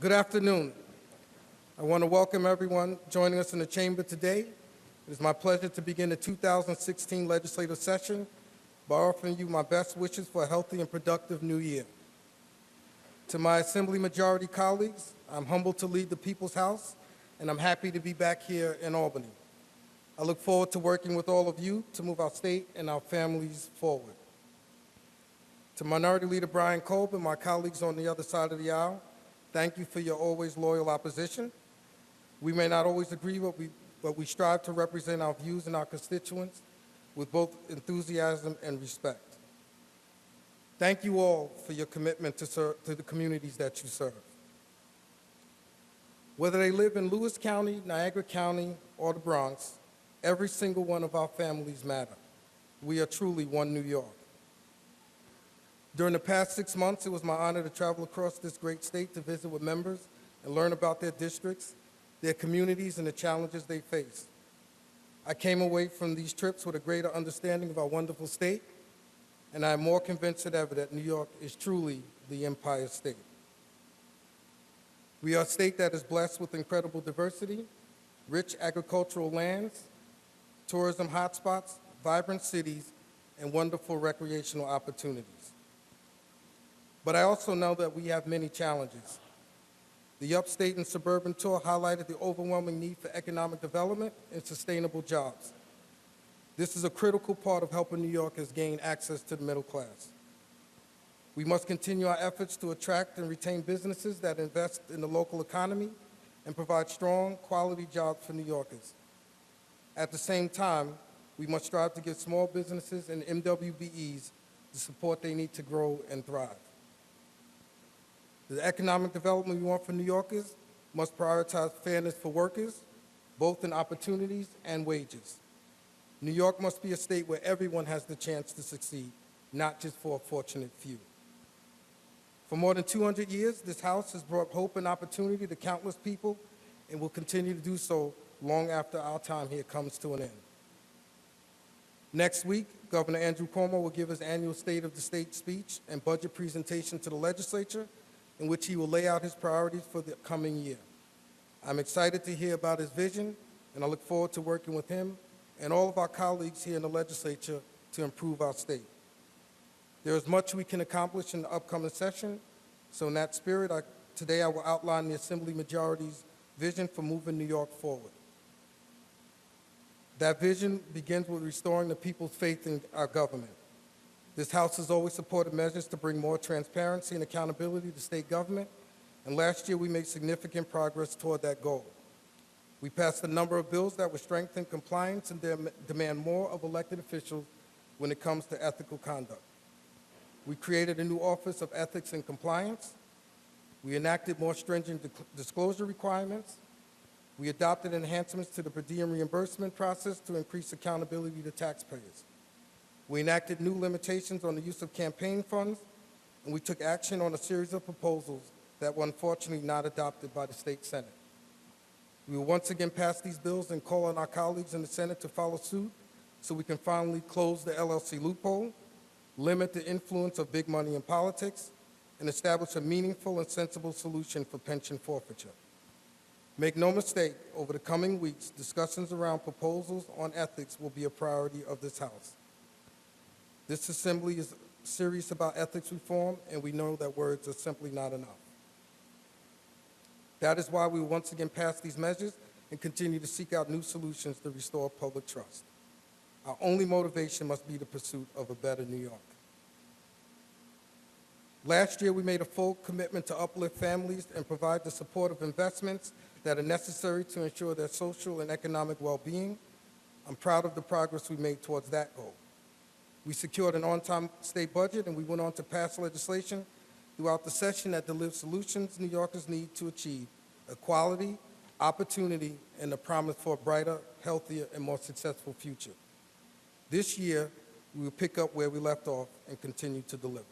Good afternoon. I want to welcome everyone joining us in the chamber today. It is my pleasure to begin the 2016 legislative session by offering you my best wishes for a healthy and productive new year. To my Assembly Majority colleagues, I'm humbled to lead the People's House, and I'm happy to be back here in Albany. I look forward to working with all of you to move our state and our families forward. To Minority Leader Brian Kolb and my colleagues on the other side of the aisle, thank you for your always loyal opposition. We may not always agree, but we strive to represent our views and our constituents with both enthusiasm and respect. Thank you all for your commitment to the communities that you serve. Whether they live in Lewis County, Niagara County, or the Bronx, every single one of our families matter. We are truly one New York. During the past 6 months, it was my honor to travel across this great state to visit with members and learn about their districts, their communities, and the challenges they face. I came away from these trips with a greater understanding of our wonderful state, and I am more convinced than ever that New York is truly the Empire State. We are a state that is blessed with incredible diversity, rich agricultural lands, tourism hotspots, vibrant cities, and wonderful recreational opportunities. But I also know that we have many challenges. The upstate and suburban tour highlighted the overwhelming need for economic development and sustainable jobs. This is a critical part of helping New Yorkers gain access to the middle class. We must continue our efforts to attract and retain businesses that invest in the local economy and provide strong, quality jobs for New Yorkers. At the same time, we must strive to give small businesses and MWBEs the support they need to grow and thrive. The economic development we want for New Yorkers must prioritize fairness for workers, both in opportunities and wages. New York must be a state where everyone has the chance to succeed, not just for a fortunate few. For more than 200 years, this House has brought hope and opportunity to countless people and will continue to do so long after our time here comes to an end. Next week, Governor Andrew Cuomo will give his annual State of the State speech and budget presentation to the legislature, in which he will lay out his priorities for the coming year. I'm excited to hear about his vision, and I look forward to working with him and all of our colleagues here in the legislature to improve our state. There is much we can accomplish in the upcoming session, so in that spirit, today I will outline the Assembly Majority's vision for moving New York forward. That vision begins with restoring the people's faith in our government. This House has always supported measures to bring more transparency and accountability to state government, and last year we made significant progress toward that goal. We passed a number of bills that would strengthen compliance and demand more of elected officials when it comes to ethical conduct. We created a new Office of Ethics and Compliance. We enacted more stringent disclosure requirements. We adopted enhancements to the per diem reimbursement process to increase accountability to taxpayers. We enacted new limitations on the use of campaign funds, and we took action on a series of proposals that were unfortunately not adopted by the state Senate. We will once again pass these bills and call on our colleagues in the Senate to follow suit so we can finally close the LLC loophole, limit the influence of big money in politics, and establish a meaningful and sensible solution for pension forfeiture. Make no mistake, over the coming weeks, discussions around proposals on ethics will be a priority of this House. This Assembly is serious about ethics reform, and we know that words are simply not enough. That is why we will once again pass these measures and continue to seek out new solutions to restore public trust. Our only motivation must be the pursuit of a better New York. Last year, we made a full commitment to uplift families and provide the support of investments that are necessary to ensure their social and economic well-being. I'm proud of the progress we made towards that goal. We secured an on-time state budget, and we went on to pass legislation throughout the session that delivers solutions New Yorkers need to achieve equality, opportunity, and the promise for a brighter, healthier, and more successful future. This year, we will pick up where we left off and continue to deliver.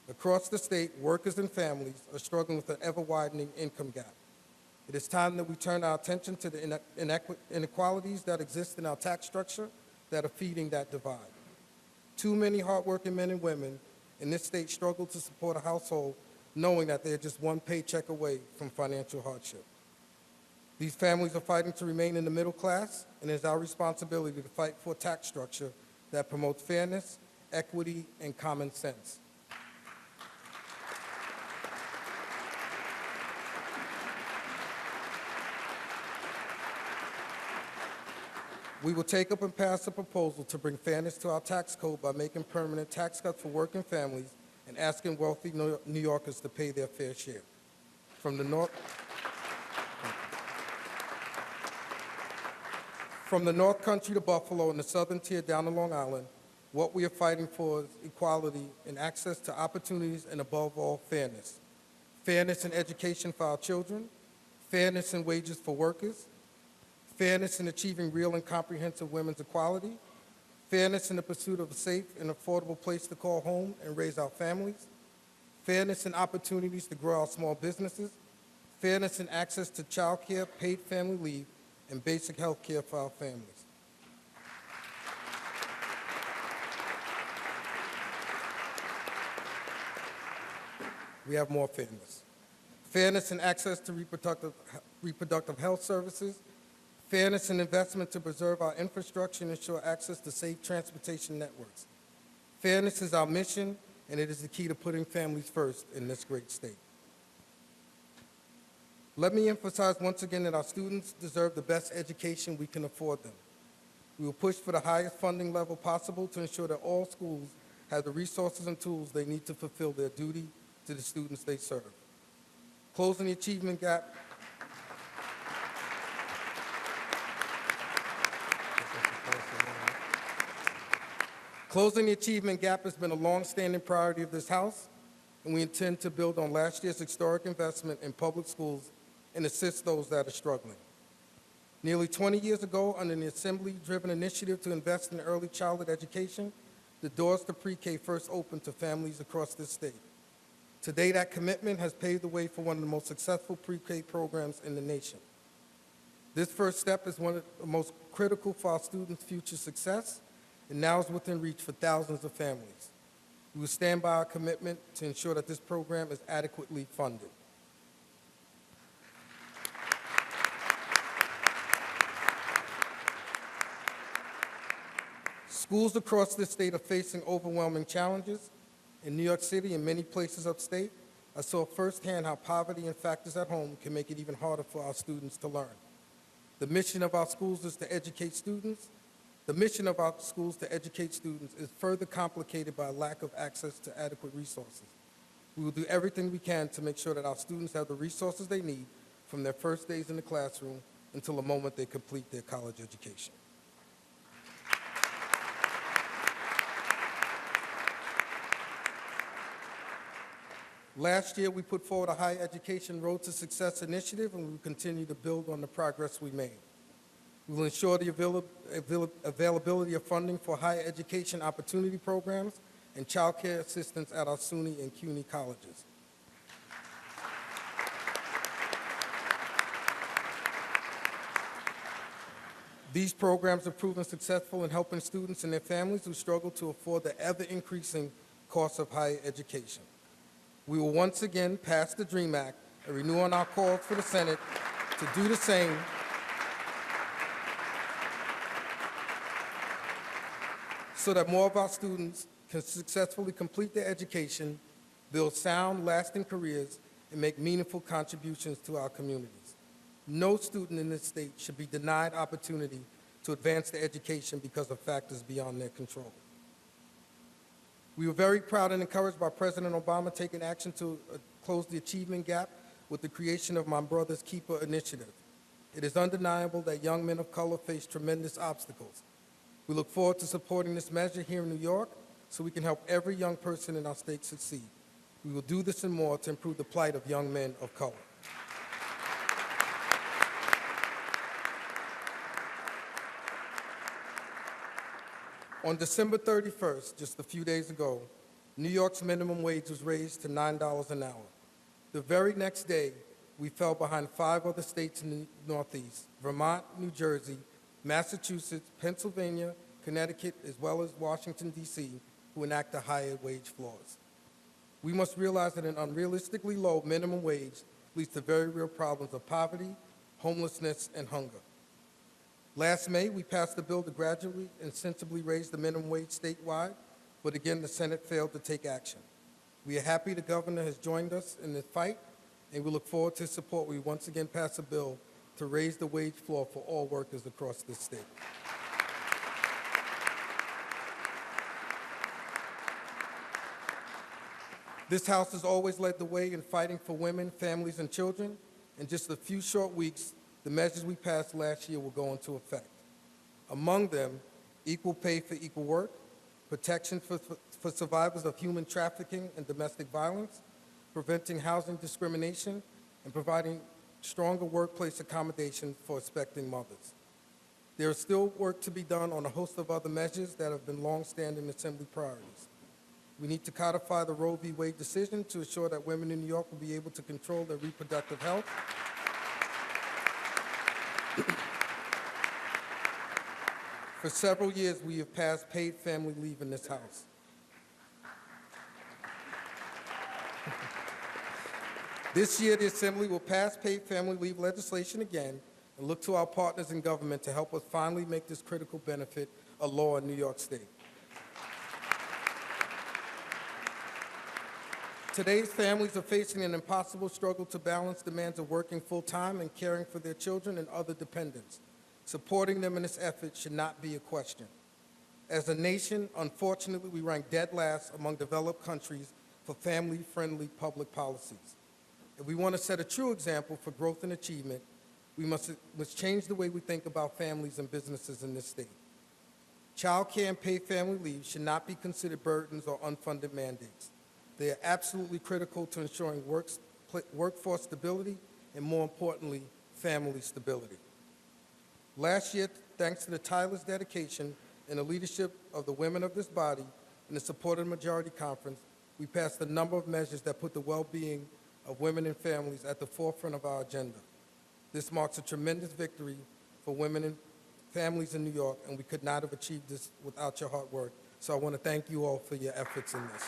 Across the state, workers and families are struggling with an ever-widening income gap. It is time that we turn our attention to the inequalities that exist in our tax structure that are feeding that divide. Too many hardworking men and women in this state struggle to support a household knowing that they're just one paycheck away from financial hardship. These families are fighting to remain in the middle class, and it is our responsibility to fight for a tax structure that promotes fairness, equity, and common sense. We will take up and pass a proposal to bring fairness to our tax code by making permanent tax cuts for working families and asking wealthy New Yorkers to pay their fair share. From the North Country to Buffalo and the Southern Tier down to Long Island, what we are fighting for is equality and access to opportunities and, above all, fairness. Fairness in education for our children, fairness in wages for workers, fairness in achieving real and comprehensive women's equality, fairness in the pursuit of a safe and affordable place to call home and raise our families, fairness in opportunities to grow our small businesses, fairness in access to child care, paid family leave, and basic health care for our families. We have more fairness. Fairness in access to reproductive health services, fairness in investment to preserve our infrastructure and ensure access to safe transportation networks. Fairness is our mission, and it is the key to putting families first in this great state. Let me emphasize once again that our students deserve the best education we can afford them. We will push for the highest funding level possible to ensure that all schools have the resources and tools they need to fulfill their duty to the students they serve. Closing the achievement gap has been a long-standing priority of this House, and we intend to build on last year's historic investment in public schools and assist those that are struggling. Nearly 20 years ago, under the Assembly-driven initiative to invest in early childhood education, the doors to pre-K first opened to families across this state. Today, that commitment has paved the way for one of the most successful pre-K programs in the nation. This first step is one of the most critical for our students' future success, and now is within reach for thousands of families. We will stand by our commitment to ensure that this program is adequately funded. Schools across this state are facing overwhelming challenges. In New York City and many places upstate, I saw firsthand how poverty and factors at home can make it even harder for our students to learn. The mission of our schools is to educate students. The mission of our schools to educate students is further complicated by a lack of access to adequate resources. We will do everything we can to make sure that our students have the resources they need from their first days in the classroom until the moment they complete their college education. Last year, we put forward a Higher Education Road to Success initiative, and we will continue to build on the progress we made. We will ensure the availability of funding for higher education opportunity programs and child care assistance at our SUNY and CUNY colleges. These programs have proven successful in helping students and their families who struggle to afford the ever-increasing cost of higher education. We will once again pass the DREAM Act and renew on our calls for the Senate to do the same so that more of our students can successfully complete their education, build sound, lasting careers, and make meaningful contributions to our communities. No student in this state should be denied opportunity to advance their education because of factors beyond their control. We were very proud and encouraged by President Obama taking action to close the achievement gap with the creation of My Brother's Keeper initiative. It is undeniable that young men of color face tremendous obstacles. We look forward to supporting this measure here in New York so we can help every young person in our state succeed. We will do this and more to improve the plight of young men of color. On December 31st, just a few days ago, New York's minimum wage was raised to $9 an hour. The very next day, we fell behind 5 other states in the Northeast, Vermont, New Jersey, Massachusetts, Pennsylvania, Connecticut, as well as Washington, D.C., who enact the higher wage floors. We must realize that an unrealistically low minimum wage leads to very real problems of poverty, homelessness, and hunger. Last May, we passed a bill to gradually and sensibly raise the minimum wage statewide, but again, the Senate failed to take action. We are happy the governor has joined us in this fight, and we look forward to his support. We once again pass a bill to raise the wage floor for all workers across this state. This House has always led the way in fighting for women, families, and children. In just a few short weeks, the measures we passed last year will go into effect. Among them, equal pay for equal work, protection for survivors of human trafficking and domestic violence, preventing housing discrimination, and providing stronger workplace accommodation for expecting mothers. There is still work to be done on a host of other measures that have been long-standing Assembly priorities. We need to codify the Roe v. Wade decision to ensure that women in New York will be able to control their reproductive health. For several years, we have passed paid family leave in this House. This year, the Assembly will pass paid family leave legislation again and look to our partners in government to help us finally make this critical benefit a law in New York State. Today's families are facing an impossible struggle to balance demands of working full-time and caring for their children and other dependents. Supporting them in this effort should not be a question. As a nation, unfortunately, we rank dead last among developed countries for family-friendly public policies. If we want to set a true example for growth and achievement, we must change the way we think about families and businesses in this state. Child care and paid family leave should not be considered burdens or unfunded mandates. They are absolutely critical to ensuring workforce stability and, more importantly, family stability. Last year, thanks to the tireless dedication and the leadership of the women of this body and the support of the Majority Conference, we passed a number of measures that put the well-being of women and families at the forefront of our agenda. This marks a tremendous victory for women and families in New York, and we could not have achieved this without your hard work. So I want to thank you all for your efforts in this.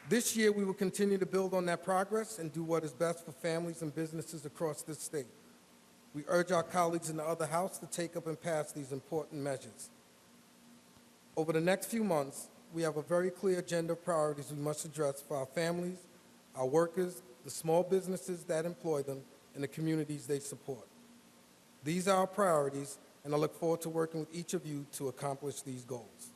This year, we will continue to build on that progress and do what is best for families and businesses across this state. We urge our colleagues in the other House to take up and pass these important measures. Over the next few months, we have a very clear agenda of priorities we must address for our families, our workers, the small businesses that employ them, and the communities they support. These are our priorities, and I look forward to working with each of you to accomplish these goals.